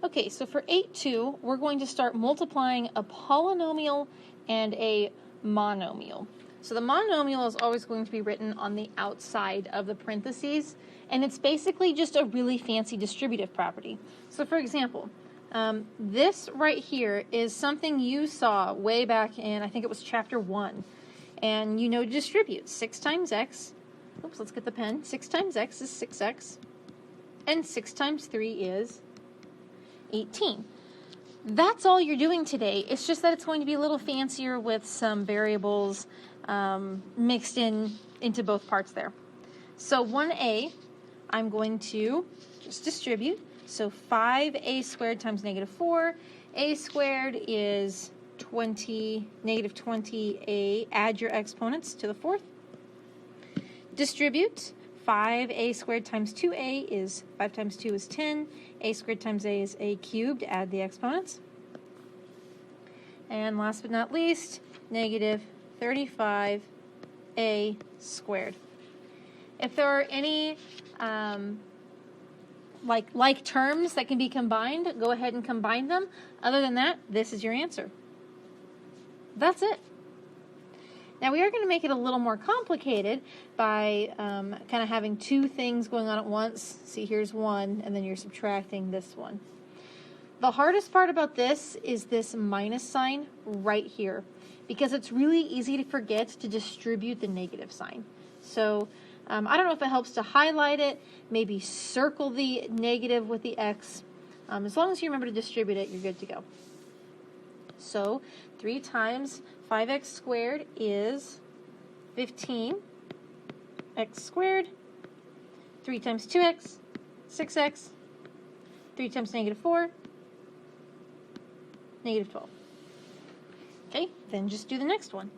Okay, so for 8-2, we're going to start multiplying a polynomial and a monomial. So the monomial is always going to be written on the outside of the parentheses, and it's basically just a really fancy distributive property. So for example, this right here is something you saw way back in, I think it was chapter 1, and you know to distribute. 6 times x, oops, let's get the pen. 6 times x is 6x, and 6 times 3 is 18. That's all you're doing today. It's just that it's going to be a little fancier with some variables mixed into both parts there. So 1a, I'm going to just distribute. So 5a squared times negative 4. A squared is 20, negative 20a. Add your exponents to the fourth. Distribute. 5a squared times 2a is 5 times 2 is 10. A squared times a is a cubed. Add the exponents. And last but not least, negative 35a squared. If there are any like terms that can be combined, go ahead and combine them. Other than that, this is your answer. That's it. Now we are going to make it a little more complicated by kind of having two things going on at once. See, here's one, and then you're subtracting this one. The hardest part about this is this minus sign right here, because it's really easy to forget to distribute the negative sign. So I don't know if it helps to highlight it, maybe circle the negative with the x. As long as you remember to distribute it, you're good to go. So 3 times 5x squared is 15x squared. 3 times 2x, 6x. 3 times negative 4, negative 12. Okay, then just do the next one.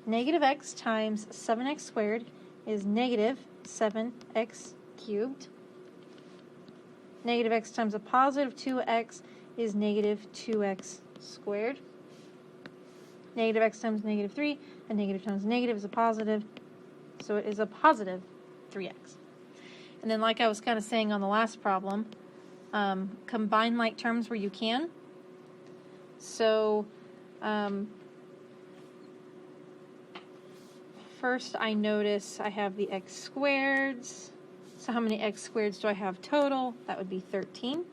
Negative x times 7x squared is negative 7x cubed. Negative x times a positive 2x is negative 2x squared. Negative x times negative 3, and negative times negative is a positive, so it is a positive 3x. And then like I was kind of saying on the last problem, combine like terms where you can. So first I notice I have the x squareds. So how many x squareds do I have total? That would be 13.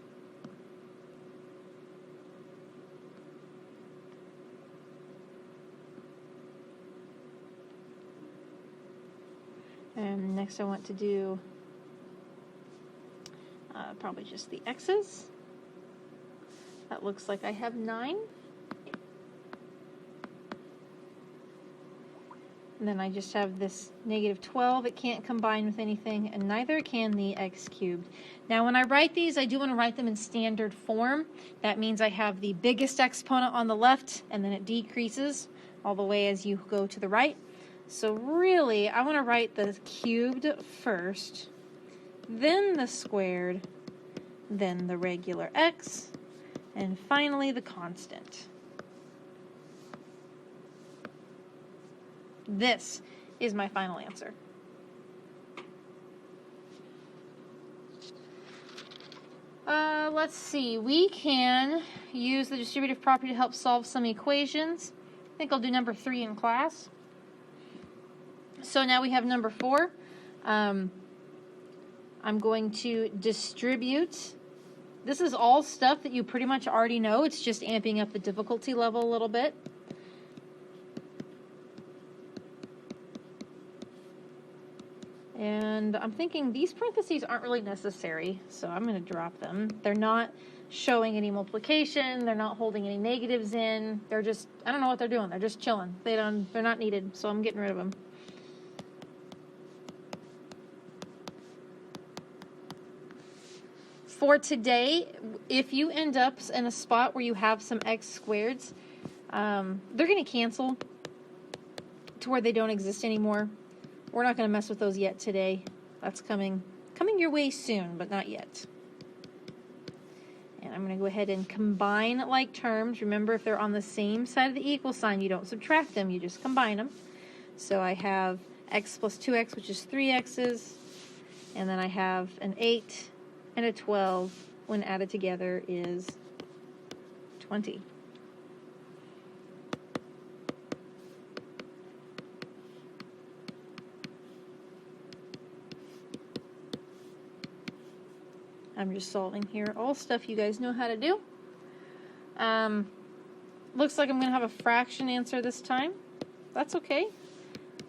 And next I want to do probably just the x's. That looks like I have 9. And then I just have this negative 12. It can't combine with anything, and neither can the x cubed. Now when I write these, I do want to write them in standard form. That means I have the biggest exponent on the left, and then it decreases all the way as you go to the right. So really, I want to write the cubed first, then the squared, then the regular x, and finally the constant. This is my final answer. Let's see. We can use the distributive property to help solve some equations. I think I'll do number 3 in class. So now we have number 4. I'm going to distribute. This is all stuff that you pretty much already know. It's just amping up the difficulty level a little bit. And I'm thinking these parentheses aren't really necessary, so I'm going to drop them. They're not showing any multiplication. They're not holding any negatives in. They're just, I don't know what they're doing. They're just chilling. They're not needed, so I'm getting rid of them. For today, if you end up in a spot where you have some x squareds, they're going to cancel to where they don't exist anymore. We're not going to mess with those yet today. That's coming your way soon, but not yet. And I'm going to go ahead and combine like terms. Remember, if they're on the same side of the equal sign, you don't subtract them, you just combine them. So I have x plus 2x, which is 3x's, and then I have an 8 and a 12, when added together is 20. I'm just solving here. All stuff you guys know how to do. Looks like I'm going to have a fraction answer this time. That's okay.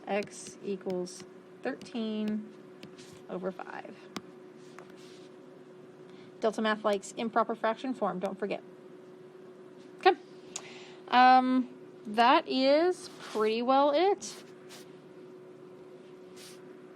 X equals 13 over 5. Delta Math likes improper fraction form, don't forget. Okay. That is pretty well it.